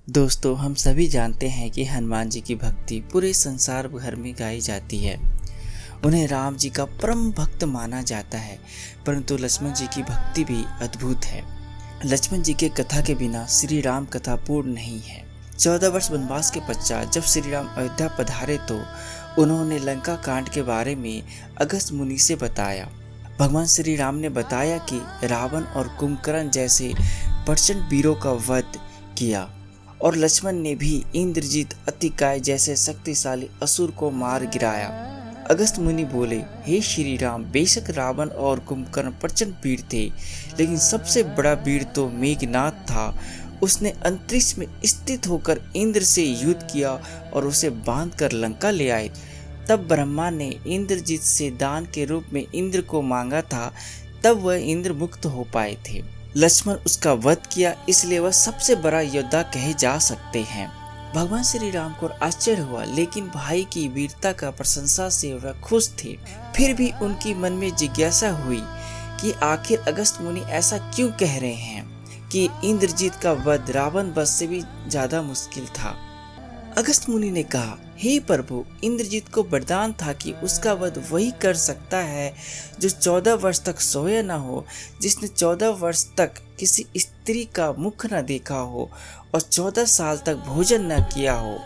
दोस्तों, हम सभी जानते हैं कि हनुमान जी की भक्ति पूरे संसार भर में गाई जाती है। उन्हें राम जी का परम भक्त माना जाता है, परंतु लक्ष्मण जी की भक्ति भी अद्भुत है। लक्ष्मण जी के कथा के बिना श्री राम कथा पूर्ण नहीं है। 14 वर्ष वनवास के पश्चात जब श्री राम अयोध्या पधारे तो उन्होंने लंका कांड के बारे में अगस्त्य मुनि से बताया। भगवान श्री राम ने बताया कि रावण और कुंभकर्ण जैसे प्रचंड वीरों का वध किया और लक्ष्मण ने भी इंद्रजीत अतिकाय जैसे शक्तिशाली असुर को मार गिराया। अगस्त्य मुनि बोले, हे श्री राम, बेशक रावण और कुंभकर्ण प्रचंड वीर थे, लेकिन सबसे बड़ा वीर तो मेघनाद था। उसने अंतरिक्ष में स्थित होकर इंद्र से युद्ध किया और उसे बांधकर लंका ले आए। तब ब्रह्मा ने इंद्रजीत से दान के रूप में इंद्र को मांगा था, तब वह इंद्र मुक्त हो पाए थे। लक्ष्मण उसका वध किया, इसलिए वह सबसे बड़ा योद्धा कहे जा सकते हैं। भगवान श्री राम को आश्चर्य हुआ, लेकिन भाई की वीरता का प्रशंसा से वह खुश थे। फिर भी उनकी मन में जिज्ञासा हुई कि आखिर अगस्त्य मुनि ऐसा क्यों कह रहे हैं कि इंद्रजीत का वध रावण वध से भी ज्यादा मुश्किल था। अगस्त्य मुनि ने कहा, हे प्रभु, इंद्रजीत को वरदान था कि उसका वध वही कर सकता है जो 14 वर्ष तक सोया न हो, जिसने 14 वर्ष तक किसी स्त्री का मुख न देखा हो और 14 साल तक भोजन न किया हो,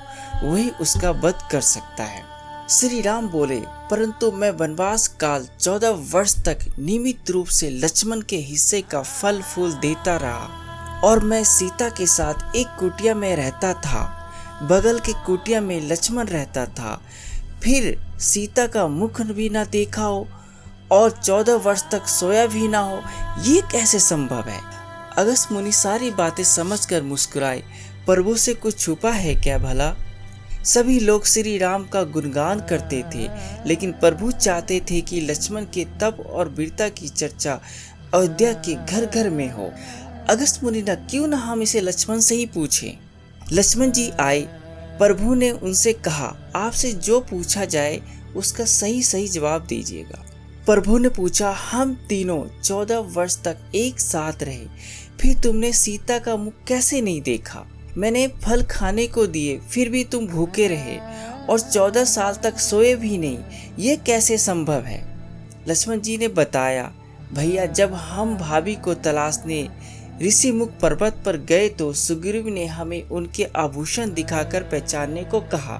वही उसका वध कर सकता है। श्री राम बोले, परंतु मैं वनवास काल 14 वर्ष तक नियमित रूप से लक्ष्मण के हिस्से का फल फूल देता रहा और मैं सीता के साथ एक कुटिया में रहता था। बगल के कुटिया में लक्ष्मण रहता था। फिर सीता का मुख भी ना देखा हो और 14 वर्ष तक सोया भी ना हो, ये कैसे संभव है? अगस्त्य मुनि सारी बातें समझकर मुस्कुराए। प्रभु से कुछ छुपा है क्या भला? सभी लोग श्री राम का गुणगान करते थे, लेकिन प्रभु चाहते थे कि लक्ष्मण के तप और वीरता की चर्चा अयोध्या के घर घर में हो। अगस्त्य मुनि ने क्यों न हम इसे लक्ष्मण से ही पूछें। लक्ष्मण जी आए। प्रभु ने उनसे कहा, आपसे जो पूछा जाए उसका सही सही जवाब दीजिएगा। प्रभु ने पूछा, हम तीनों 14 वर्ष तक एक साथ रहे, फिर तुमने सीता का मुख कैसे नहीं देखा? मैंने फल खाने को दिए, फिर भी तुम भूखे रहे और 14 साल तक सोए भी नहीं, ये कैसे संभव है? लक्ष्मण जी ने बताया, भैया, जब हम भाभी को तलाशने ऋषि मुख पर्वत पर गए तो सुग्रीव ने हमें उनके आभूषण दिखाकर पहचानने को कहा।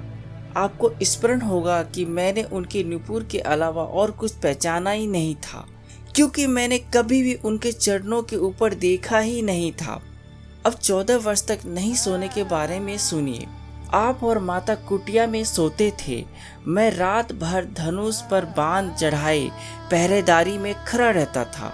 आपको स्मरण होगा कि मैंने उनके नुपुर के अलावा और कुछ पहचाना ही नहीं था, क्योंकि मैंने कभी भी उनके चरणों के ऊपर देखा ही नहीं था। अब 14 वर्ष तक नहीं सोने के बारे में सुनिए। आप और माता कुटिया में सोते थे। मैं रात भर धनुष पर बाण चढ़ाए पहरेदारी में खड़ा रहता था।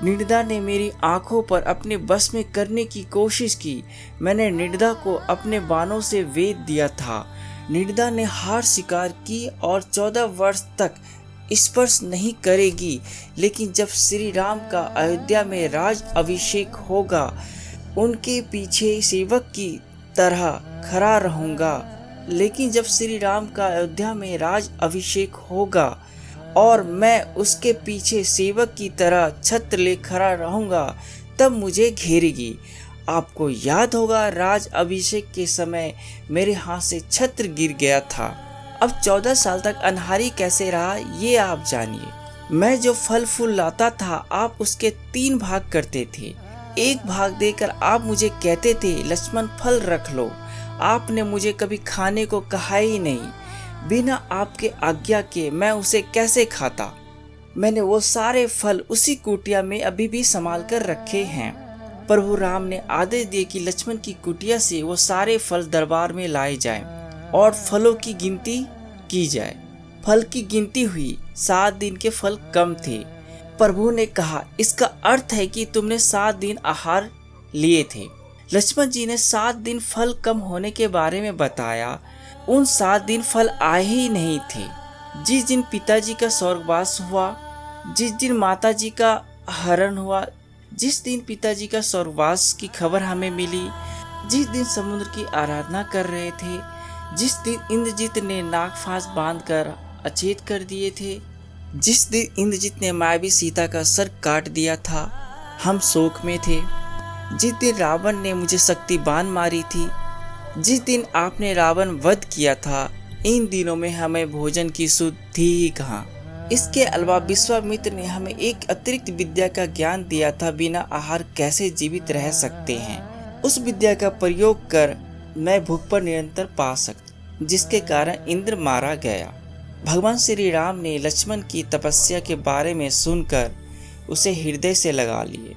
निर्दा ने मेरी आंखों पर अपने बस में करने की कोशिश की। मैंने निर्दा को अपने बाणों से वेध दिया था। निर्दा ने हार स्वीकार की और 14 वर्ष तक स्पर्श नहीं करेगी, लेकिन जब श्री राम का अयोध्या में राज अभिषेक होगा, उनके पीछे सेवक की तरह खड़ा रहूंगा। लेकिन जब श्री राम का अयोध्या में राज अभिषेक होगा और मैं उसके पीछे सेवक की तरह छत्र ले खड़ा रहूंगा, तब मुझे घेरेगी। आपको याद होगा, राज अभिषेक के समय मेरे हाथ से छत्र गिर गया था। अब 14 साल तक अनहारी कैसे रहा, ये आप जानिए। मैं जो फल फूल लाता था, आप उसके 3 भाग करते थे। एक भाग देकर आप मुझे कहते थे, लक्ष्मण फल रख लो। आपने मुझे कभी खाने को कहा ही नहीं। बिना आपके आज्ञा के मैं उसे कैसे खाता? मैंने वो सारे फल उसी कुटिया में अभी भी संभाल कर रखे हैं। प्रभु राम ने आदेश दिए कि लक्ष्मण की कुटिया से वो सारे फल दरबार में लाए जाएं और फलों की गिनती की जाए। फल की गिनती हुई, 7 दिन के फल कम थे। प्रभु ने कहा, इसका अर्थ है कि तुमने 7 दिन आहार लिए थे। लक्ष्मण जी ने 7 दिन फल कम होने के बारे में बताया। उन 7 दिन फल आए ही नहीं थे। जिस दिन पिताजी का स्वर्गवास हुआ, जिस दिन माताजी का हरण हुआ, जिस दिन पिताजी का स्वर्गवास की खबर हमें मिली, जिस दिन समुद्र की आराधना कर रहे थे, जिस दिन इंद्रजीत ने नागफांस बांधकर अचेत कर दिए थे, जिस दिन इंद्रजीत ने मायावी सीता का सर काट दिया था, हम शोक में थे। जिस दिन रावण ने मुझे शक्ति बाण मारी थी, जिस दिन आपने रावण वध किया था, इन दिनों में हमें भोजन की शुद्धि ही कहाँ। इसके अलावा विश्वामित्र ने हमें एक अतिरिक्त विद्या का ज्ञान दिया था, बिना आहार कैसे जीवित रह सकते हैं। उस विद्या का प्रयोग कर मैं भूख पर निरंतर पा सकता, जिसके कारण इंद्र मारा गया। भगवान श्री राम ने लक्ष्मण की तपस्या के बारे में सुनकर उसे हृदय से लगा लिए।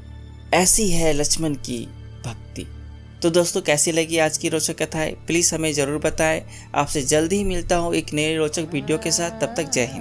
ऐसी है लक्ष्मण की भक्ति। तो दोस्तों, कैसी लगी आज की रोचक कथाएं? प्लीज़ हमें ज़रूर बताएं। आपसे जल्द ही मिलता हूँ एक नए रोचक वीडियो के साथ। तब तक जय हिंद।